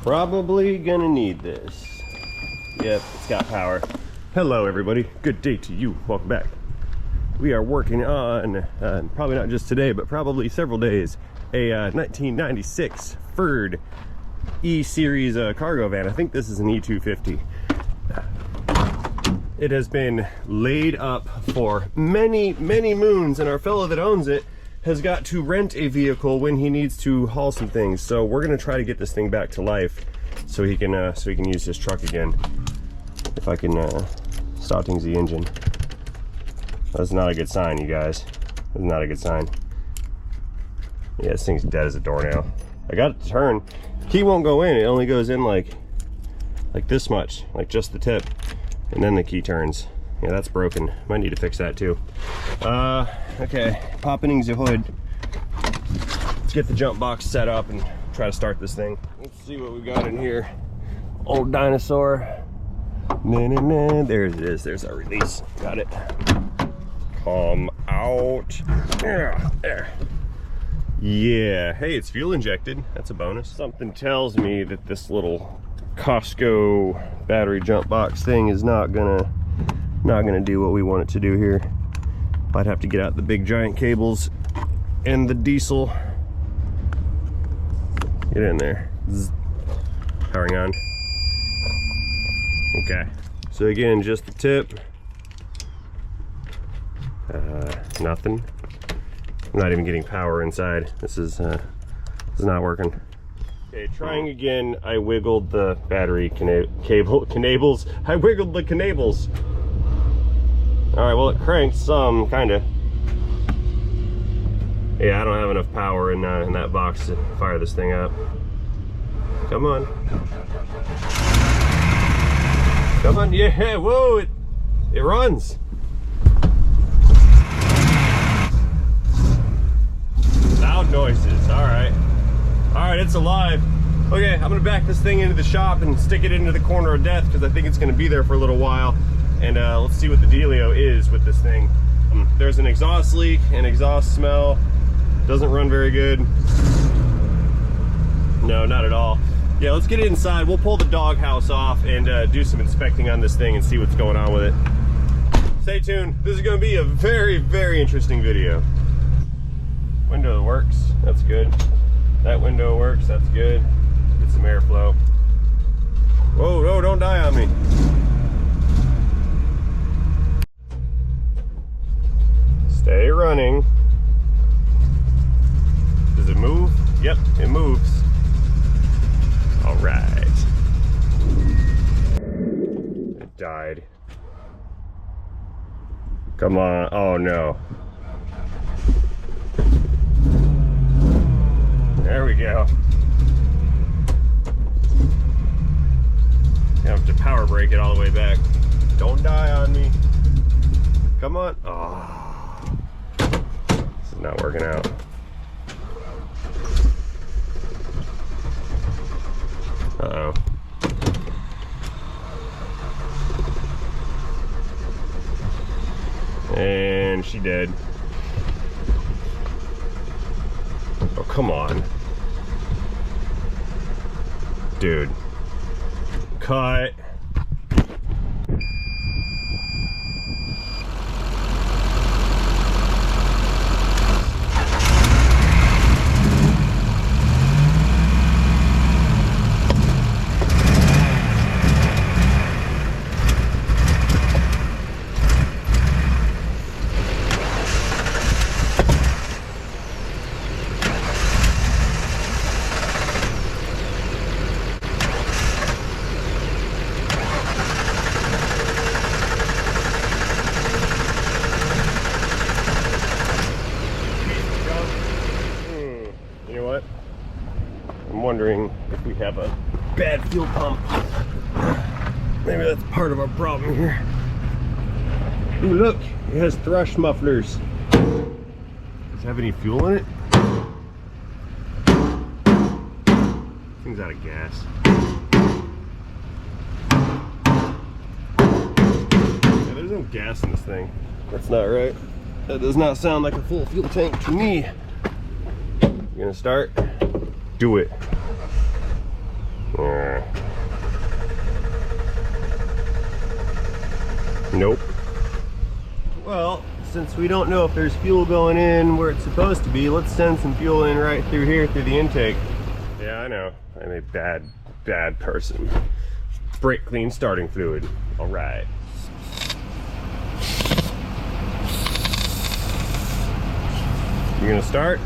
Probably gonna need this. Yep, it's got power. Hello everybody, good day to you. Welcome back. We are working on, probably not just today, but probably several days, a 1996 Ford E-Series cargo van. I think this is an E250. It has been laid up for many moons, and our fellow that owns it has got to rent a vehicle when he needs to haul some things. So we're gonna try to get this thing back to life so he can use his truck again. If I can stop things the engine. That's not a good sign, you guys. That's not a good sign. Yeah, this thing's dead as a doornail. I got it to turn. The key won't go in. It only goes in like this much, like just the tip, and then the key turns. Yeah, that's broken. Might need to fix that too. Okay, popping the hood. Let's get the jump box set up and try to start this thing. Let's see what we got in here. Old dinosaur. There it is. There's our release. Got it. Come out. There. Yeah. Hey, it's fuel injected. That's a bonus. Something tells me that this little Costco battery jump box thing is not gonna do what we want it to do here. Might have to get out the big giant cables and the diesel. Get in there. Zzz. Powering on. Okay. So again, just the tip. Nothing. I'm not even getting power inside. This is not working. Okay, trying again. I wiggled the battery cables. I wiggled the cables. All right, well it cranked some, kinda. Yeah, I don't have enough power in that box to fire this thing up. Come on. Come on, yeah, whoa, it runs. Loud noises, all right. All right, it's alive. Okay, I'm gonna back this thing into the shop and stick it into the corner of death because I think it's gonna be there for a little while. And let's see what the dealio is with this thing. There's an exhaust leak, an exhaust smell. Doesn't run very good. No, not at all. Yeah, let's get it inside. We'll pull the doghouse off and do some inspecting on this thing and see what's going on with it. Stay tuned. This is going to be a very interesting video. Window works. That's good. That window works. That's good. Get some airflow. Whoa, no, don't die on me. Stay running. Does it move? Yep, it moves. All right. It died. Come on. Oh no. There we go. I have to power brake it all the way back. Don't die on me. Come on. Oh. This is not working out. Uh-oh. And she dead. Oh, come on. Dude. Cut. Wondering if we have a bad fuel pump. Maybe that's part of our problem here. Ooh, look, it has thrush mufflers. Does it have any fuel in it? Thing's out of gas. Yeah, there's no gas in this thing. That's not right. That does not sound like a full fuel tank to me. You gonna start? Do it. All Nope. Well, since we don't know if there's fuel going in where it's supposed to be, let's send some fuel in right through here through the intake. Yeah, I know. I'm a bad person. Brake clean starting fluid. All right. You gonna start?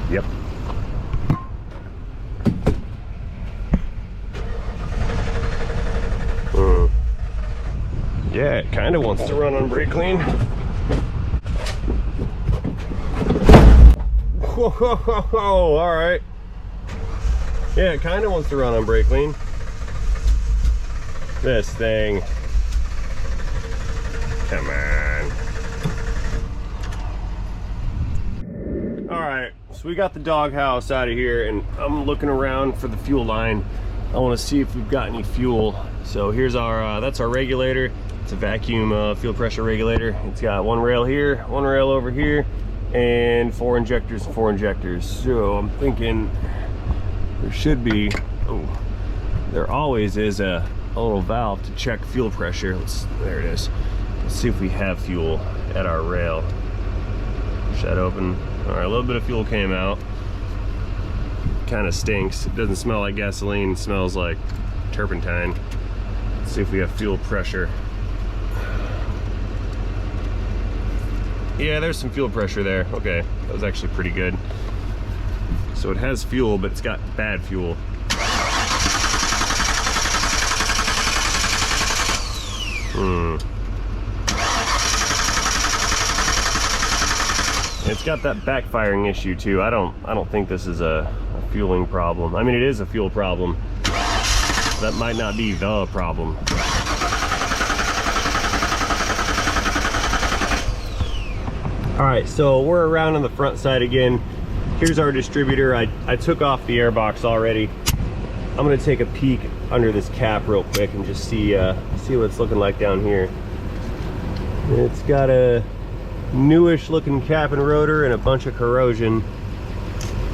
Yep. Yeah, it kind of wants to run on brake clean. Whoa, all right. Yeah, it kind of wants to run on brake clean. This thing. Come on. All right, so we got the doghouse out of here, and I'm looking around for the fuel line. I want to see if we've got any fuel. So here's our, that's our regulator. It's a vacuum fuel pressure regulator. It's got one rail here, one rail over here, and 4 injectors and 4 injectors. So I'm thinking there should be, oh, there always is a little valve to check fuel pressure. There it is. Let's see if we have fuel at our rail. Push that open. All right, a little bit of fuel came out. Kind of stinks. It doesn't smell like gasoline, it smells like turpentine. Let's see if we have fuel pressure. Yeah, there's some fuel pressure there. Okay, that was actually pretty good. So it has fuel, but it's got bad fuel. It's got that backfiring issue too. I don't think this is a fueling problem. I mean, it is a fuel problem. That might not be the problem. All right, so we're around on the front side again. Here's our distributor. I took off the air box already. I'm gonna take a peek under this cap real quick and just see what it's looking like down here. It's got a newish looking cap and rotor and a bunch of corrosion.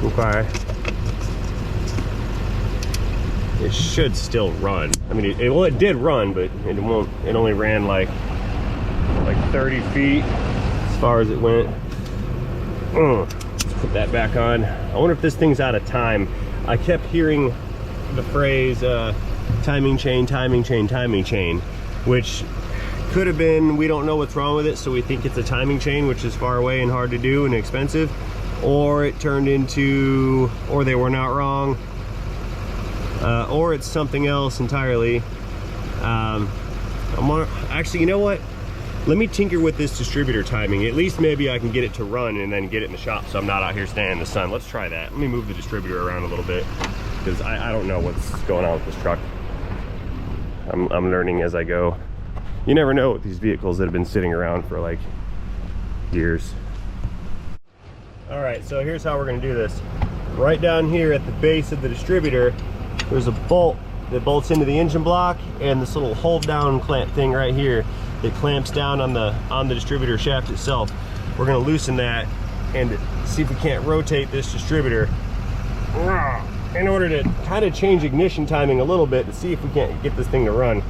Okay. It should still run. I mean, it did run, but it only ran like 30 feet as far as it went. Let's put that back on. I wonder if this thing's out of time. I kept hearing the phrase timing chain, timing chain, timing chain, which could have been we don't know what's wrong with it, so we think it's a timing chain, which is far away and hard to do and expensive, or it turned into, or they were not wrong, or it's something else entirely. Actually, you know what? Let me tinker with this distributor timing. At least maybe I can get it to run and then get it in the shop so I'm not out here standing in the sun. Let's try that. Let me move the distributor around a little bit because I don't know what's going on with this truck. I'm learning as I go. You never know with these vehicles that have been sitting around for like years. All right, so here's how we're gonna do this. Right down here at the base of the distributor, there's a bolt that bolts into the engine block, and this little hold down clamp thing right here that clamps down on the distributor shaft itself. We're gonna loosen that and see if we can't rotate this distributor in order to kind of change ignition timing a little bit to see if we can't get this thing to run.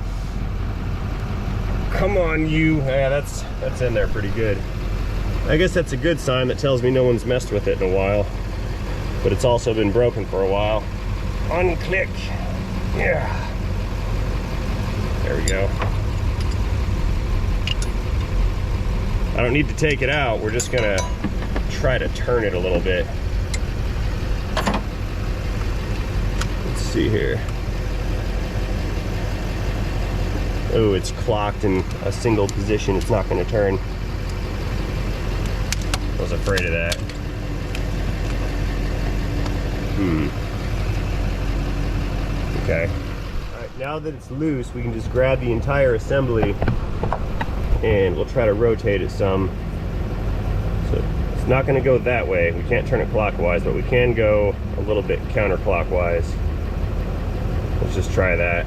Come on, you. Yeah, that's in there pretty good. I guess that's a good sign. That tells me no one's messed with it in a while, but it's also been broken for a while. Unclick. Yeah. There we go. I don't need to take it out. We're just gonna try to turn it a little bit. Let's see here. Oh, it's clocked in a single position. It's not gonna turn. I was afraid of that. Okay. All right, now that it's loose, we can just grab the entire assembly and we'll try to rotate it some. So it's not going to go that way. We can't turn it clockwise, but we can go a little bit counterclockwise. Let's just try that.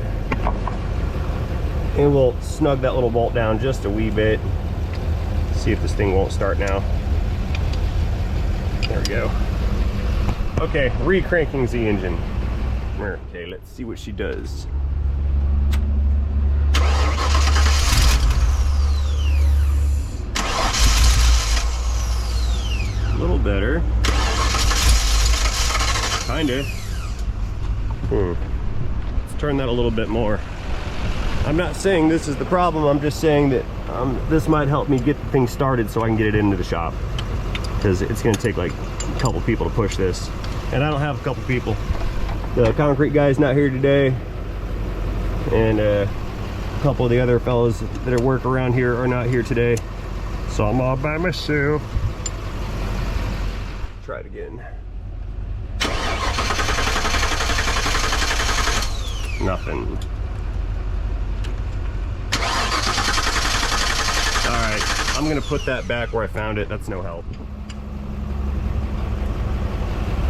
And we'll snug that little bolt down just a wee bit. See if this thing won't start now. There we go. Okay, re-cranking the engine. Okay, let's see what she does. better. Kinda. Let's turn that a little bit more. I'm not saying this is the problem, I'm just saying that this might help me get the thing started so I can get it into the shop. Because it's gonna take like a couple people to push this. And I don't have a couple people. The concrete guy's not here today. And a couple of the other fellows that are work around here are not here today. So I'm all by myself. Try it again. Nothing. Alright, I'm gonna put that back where I found it. That's no help.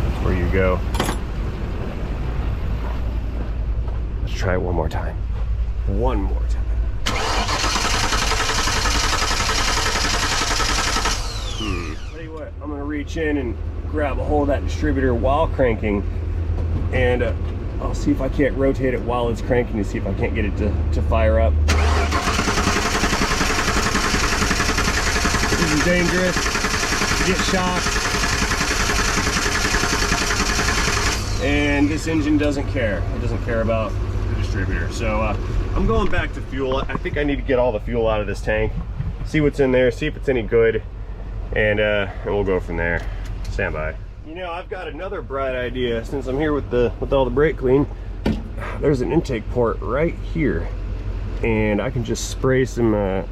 That's where you go. Let's try it one more time. One more time. Tell you what, I'm gonna reach in and grab a hold of that distributor while cranking, and I'll see if I can't rotate it while it's cranking to see if I can't get it to fire up. This is dangerous. Get shocked. And this engine doesn't care. It doesn't care about the distributor. So I'm going back to fuel. I think I need to get all the fuel out of this tank, see what's in there, see if it's any good, and we'll go from there. Stand by. You know, I've got another bright idea since I'm here with all the brake clean. There's an intake port right here, and I can just spray some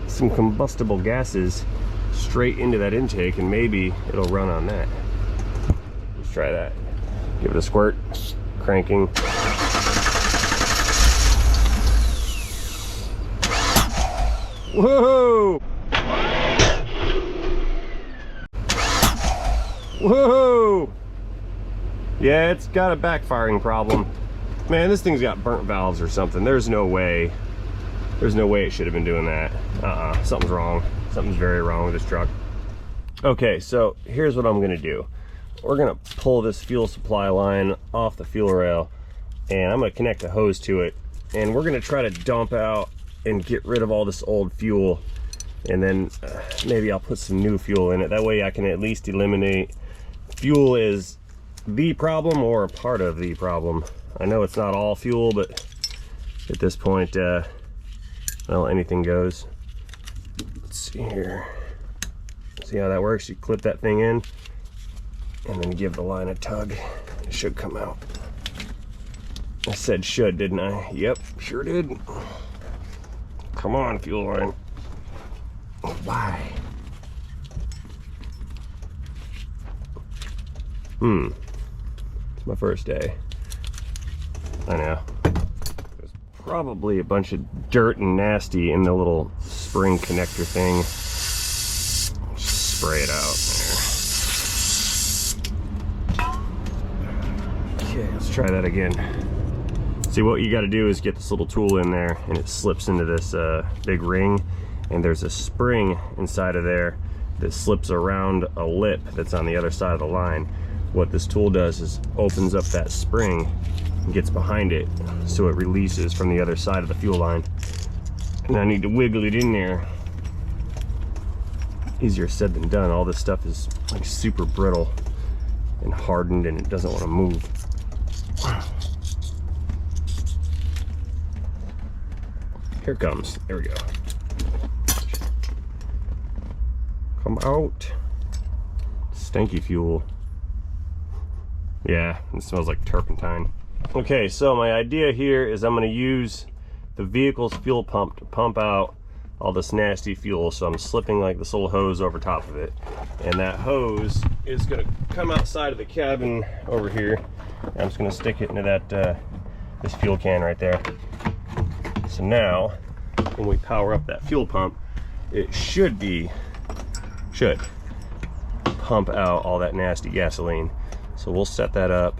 combustible gases straight into that intake, and maybe it'll run on that. Let's try that. Give it a squirt. Cranking. Whoa! Whoa! Yeah, it's got a backfiring problem. Man, this thing's got burnt valves or something. There's no way it should have been doing that. Something's wrong. Something's very wrong with this truck. Okay, so here's what I'm gonna do. We're gonna pull this fuel supply line off the fuel rail, and I'm gonna connect a hose to it, and we're gonna try to dump out and get rid of all this old fuel, and then maybe I'll put some new fuel in it. That way I can at least eliminate fuel is the problem or a part of the problem. I know it's not all fuel, but at this point, well, anything goes. Let's see here. See how that works? You clip that thing in and then give the line a tug. It should come out. I said should, didn't I? Yep, sure did. Come on, fuel line. Why? It's my first day. I know. There's probably a bunch of dirt and nasty in the little spring connector thing. Just spray it out there. Okay, let's try that again. See, what you got to do is get this little tool in there, and it slips into this big ring, and there's a spring inside of there that slips around a lip that's on the other side of the line. What this tool does is opens up that spring and gets behind it so it releases from the other side of the fuel line. And I need to wiggle it in there. Easier said than done. All this stuff is like super brittle and hardened, and it doesn't want to move. Here it comes. There we go. Come out. Stanky fuel. Yeah, it smells like turpentine. Okay, so my idea here is I'm going to use the vehicle's fuel pump to pump out all this nasty fuel. So I'm slipping like this little hose over top of it, and that hose is going to come outside of the cabin over here. I'm just going to stick it into that this fuel can right there. So now when we power up that fuel pump, it should pump out all that nasty gasoline. So we'll set that up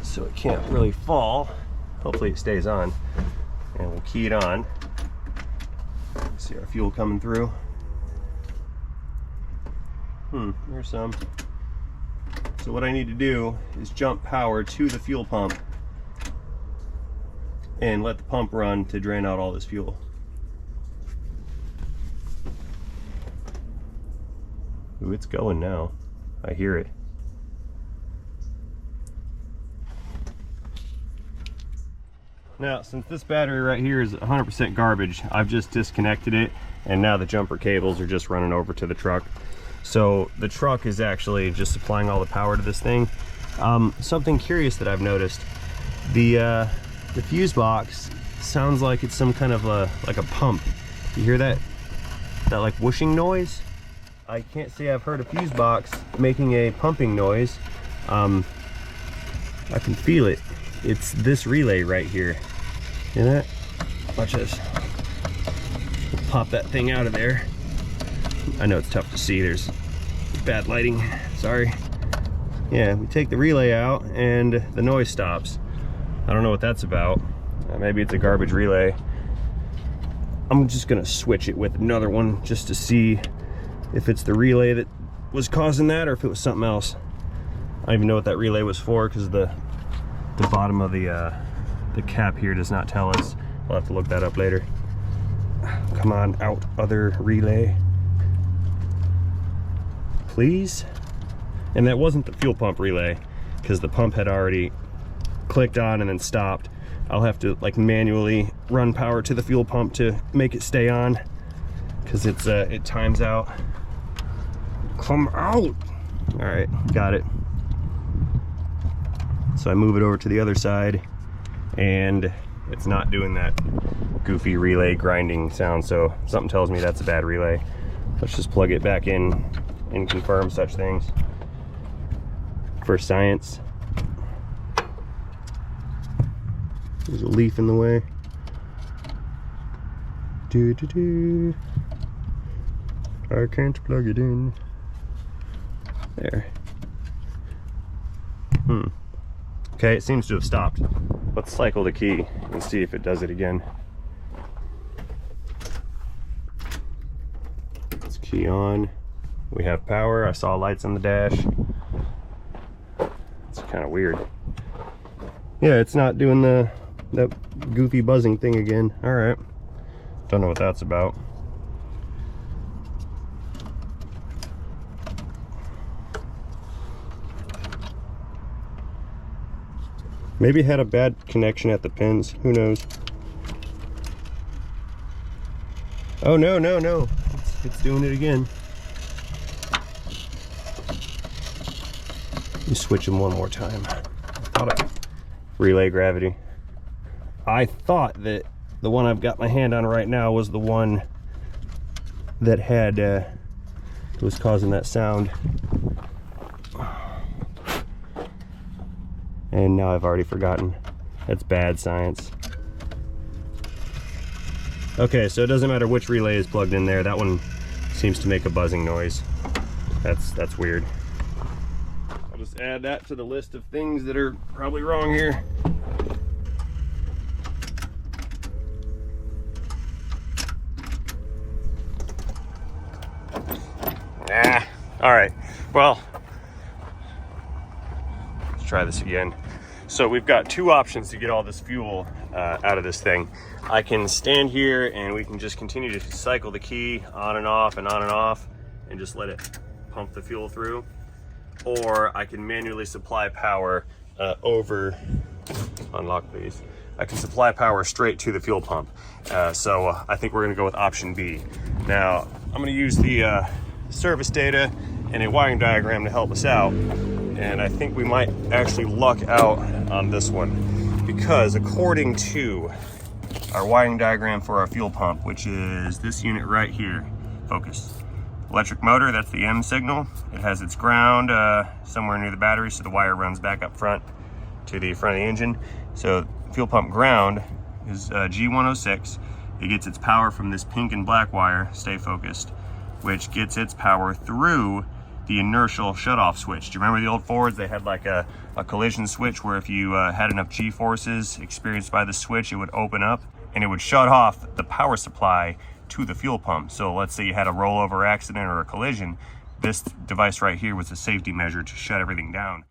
so it can't really fall. Hopefully it stays on, and we'll key it on. See our fuel coming through. There's some. So what I need to do is jump power to the fuel pump and let the pump run to drain out all this fuel. Ooh, it's going now. I hear it. Now, since this battery right here is 100% garbage, I've just disconnected it, and now the jumper cables are just running over to the truck. So the truck is actually just supplying all the power to this thing. Something curious that I've noticed, the fuse box sounds like it's some kind of like a pump. You hear that like whooshing noise? I can't say I've heard a fuse box making a pumping noise. I can feel it. It's this relay right here. Hear that? Watch this. Pop that thing out of there. I know it's tough to see, there's bad lighting, sorry. Yeah, we take the relay out and the noise stops. I don't know what that's about. Maybe it's a garbage relay. I'm just gonna switch it with another one just to see if it's the relay that was causing that or if it was something else. I don't even know what that relay was for because the bottom of the cap here does not tell us. We'll have to look that up later. Come on, out, other relay. Please? And that wasn't the fuel pump relay because the pump had already clicked on and then stopped. I'll have to like manually run power to the fuel pump to make it stay on because it times out. Come out! All right, got it. So I move it over to the other side and it's not doing that goofy relay grinding sound, so something tells me that's a bad relay. Let's just plug it back in and confirm such things for science. There's a leaf in the way. I can't plug it in. There. Okay, it seems to have stopped. Let's cycle the key and see if it does it again. Let's key on. We have power. I saw lights on the dash. It's kind of weird. Yeah, it's not doing that goofy buzzing thing again. All right. Don't know what that's about. Maybe it had a bad connection at the pins. Who knows? Oh, no, no, no. It's doing it again. You switch them one more time. Relay gravity. I thought that the one I've got my hand on right now was the one that had was causing that sound. And now I've already forgotten. That's bad science. Okay, so it doesn't matter which relay is plugged in there. That one seems to make a buzzing noise. That's weird. I'll just add that to the list of things that are probably wrong here. All right, well, let's try this again. So we've got two options to get all this fuel out of this thing. I can stand here and we can just continue to cycle the key on and off and on and off and just let it pump the fuel through. Or I can manually supply power unlock please. I can supply power straight to the fuel pump. So I think we're gonna go with option B. Now, I'm gonna use the service data and a wiring diagram to help us out. And I think we might actually luck out on this one because according to our wiring diagram for our fuel pump, which is this unit right here, focus. Electric motor, that's the M signal. It has its ground somewhere near the battery, so the wire runs back up front to the front of the engine. So fuel pump ground is G106. It gets its power from this pink and black wire, stay focused, which gets its power through the inertial shutoff switch. Do you remember the old Fords? They had like a collision switch where if you had enough G-forces experienced by the switch, it would open up and it would shut off the power supply to the fuel pump. So let's say you had a rollover accident or a collision, this device right here was a safety measure to shut everything down.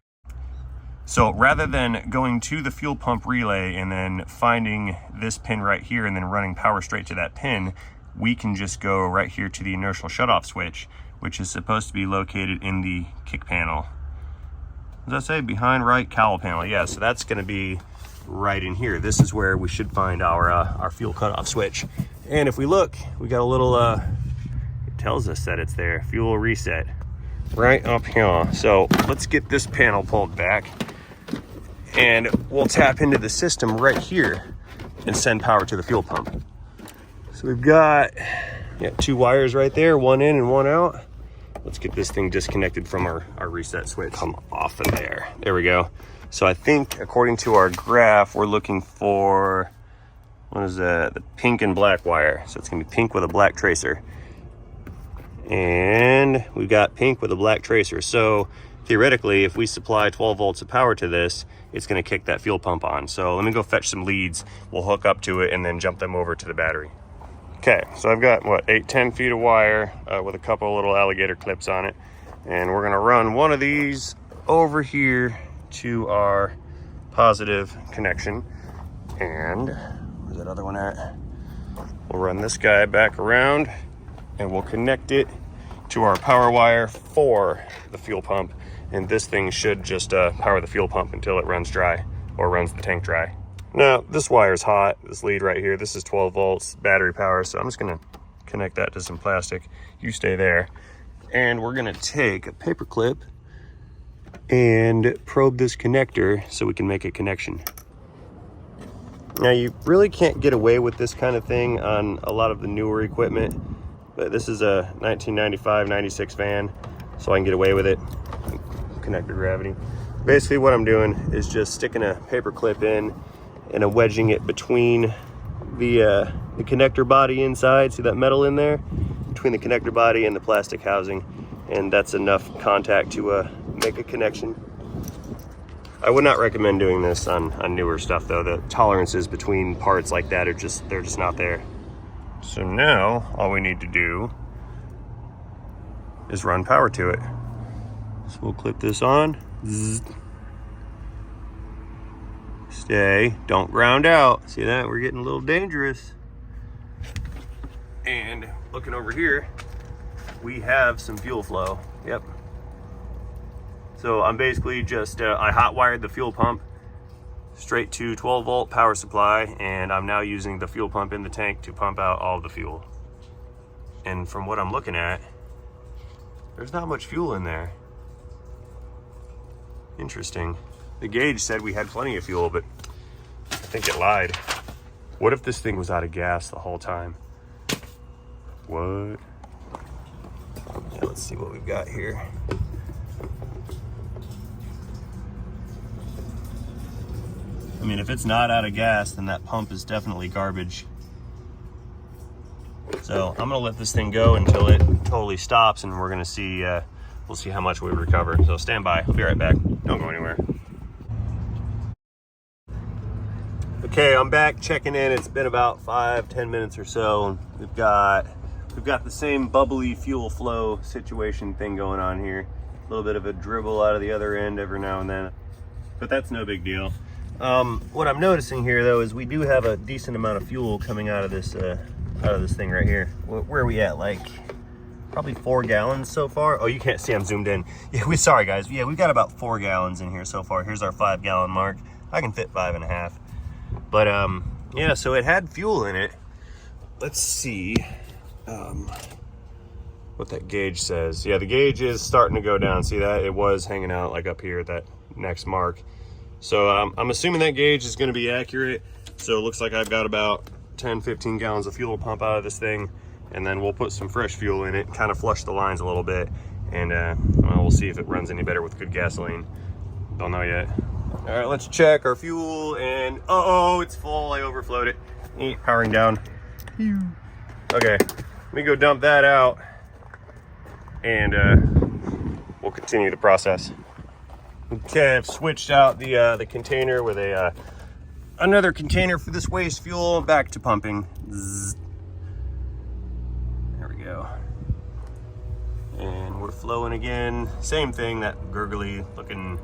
So rather than going to the fuel pump relay and then finding this pin right here and then running power straight to that pin, we can just go right here to the inertial shutoff switch, which is supposed to be located in the kick panel. Does that say behind right cowl panel? Yeah, so that's gonna be right in here. This is where we should find our fuel cutoff switch. And if we look, we got a little, it tells us that it's there, fuel reset, right up here. So let's get this panel pulled back and we'll tap into the system right here and send power to the fuel pump. So we've got 2 wires right there, one in and one out. Let's get this thing disconnected from our reset switch. Come off of there. There we go. So I think according to our graph, we're looking for, what is that? The pink and black wire. So it's gonna be pink with a black tracer. And we've got pink with a black tracer. So theoretically, if we supply 12 volts of power to this, it's gonna kick that fuel pump on. So let me go fetch some leads. We'll hook up to it and then jump them over to the battery. Okay, so I've got, 8-10 feet of wire with a couple of little alligator clips on it. And we're gonna run one of these over here to our positive connection. And where's that other one at? We'll run this guy back around and we'll connect it to our power wire for the fuel pump. And this thing should just power the fuel pump until it runs dry or runs the tank dry. Now, this wire is hot, this lead right here. This is 12 volts battery power. So I'm just gonna connect that to some plastic. You stay there. And we're gonna take a paper clip and probe this connector so we can make a connection. Now, you really can't get away with this kind of thing on a lot of the newer equipment, but this is a 1995-96 van, so I can get away with it. Connector gravity. Basically what I'm doing is just sticking a paper clip in and I'm wedging it between the connector body inside. See that metal in there? Between the connector body and the plastic housing. And that's enough contact to make a connection. I would not recommend doing this on newer stuff though. The tolerances between parts like that are they're just not there. So now all we need to do is run power to it. So we'll clip this on. Zzz. Stay, don't ground out. See that? We're getting a little dangerous. And looking over here, we have some fuel flow. Yep. So I'm basically just, I hot wired the fuel pump straight to 12 volt power supply, and I'm now using the fuel pump in the tank to pump out all the fuel. And from what I'm looking at, there's not much fuel in there. Interesting. The gauge said we had plenty of fuel, but I think it lied. What if this thing was out of gas the whole time? What? Yeah, let's see what we've got here. I mean, if it's not out of gas, then that pump is definitely garbage. So I'm gonna let this thing go until it totally stops, and we're gonna see, we'll see how much we recover. So stand by, I'll be right back. Don't go anywhere. Okay, I'm back checking in. It's been about 5-10 minutes or so. We've got the same bubbly fuel flow situation thing going on here. A little bit of a dribble out of the other end every now and then, but that's no big deal. What I'm noticing here though is we do have a decent amount of fuel coming out of this thing right here. Where are we at? Like probably 4 gallons so far. Oh, you can't see, I'm zoomed in. Yeah, sorry guys. Yeah, we've got about 4 gallons in here so far. Here's our 5-gallon mark. I can fit 5.5. But yeah, so it had fuel in it. Let's see what that gauge says. Yeah, the gauge is starting to go down. See that? It was hanging out like up here at that next mark. So I'm assuming that gauge is going to be accurate. So it looks like I've got about 10-15 gallons of fuel to pump out of this thing, and then we'll put some fresh fuel in it, kind of flush the lines a little bit, and we'll see if it runs any better with good gasoline. Don't know yet. All right, let's check our fuel, and oh, it's full. I overflowed it. Powering down. Okay, let me go dump that out, and we'll continue the process. Okay, I've switched out the container with another container for this waste fuel. Back to pumping. Zzz. There we go. And we're flowing again. Same thing, that gurgly looking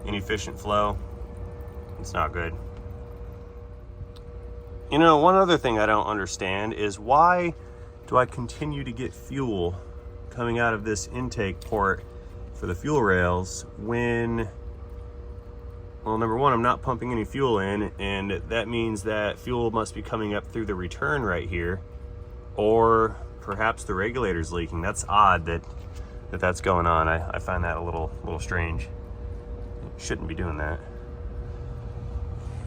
inefficient flow. It's not good. You know, one other thing I don't understand is why do I continue to get fuel coming out of this intake port for the fuel rails when, well, number one, I'm not pumping any fuel in, and that means that fuel must be coming up through the return right here, or perhaps the regulator's leaking. That's odd that's going on. I find that a little strange. Shouldn't be doing that.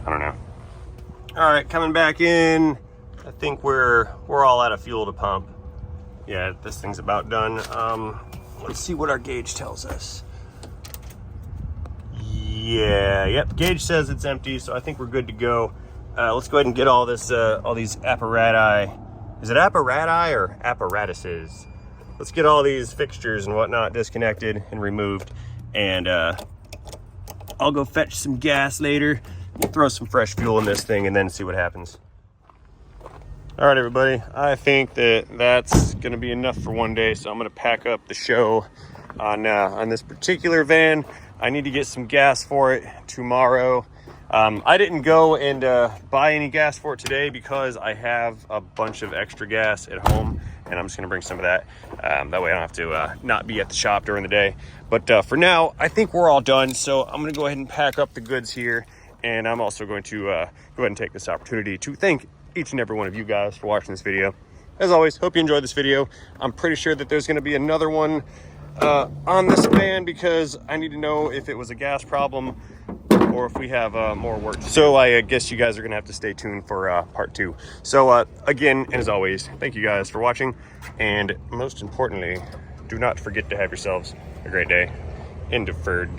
I don't know. All right, coming back in. I think we're all out of fuel to pump. Yeah, this thing's about done. Let's see what our gauge tells us. Yeah, yep, gauge says it's empty, so I think we're good to go. Let's go ahead and get all these apparatus. Is it apparatus or apparatuses? Let's get all these fixtures and whatnot disconnected and removed, and I'll go fetch some gas later. We'll throw some fresh fuel in this thing and then see what happens. All right, everybody, I think that's gonna be enough for one day, so I'm gonna pack up the show on this particular van. I need to get some gas for it tomorrow. I didn't go and buy any gas for it today because I have a bunch of extra gas at home, and I'm just gonna bring some of that. That way I don't have to not be at the shop during the day. But for now, I think we're all done, so I'm gonna go ahead and pack up the goods here, and I'm also going to go ahead and take this opportunity to thank each and every one of you guys for watching this video. As always, hope you enjoyed this video. I'm pretty sure that there's gonna be another one on this van because I need to know if it was a gas problem or if we have more work. So I guess you guys are gonna have to stay tuned for part 2. So again, and as always, thank you guys for watching, and most importantly, do not forget to have yourselves a great day. In deferred.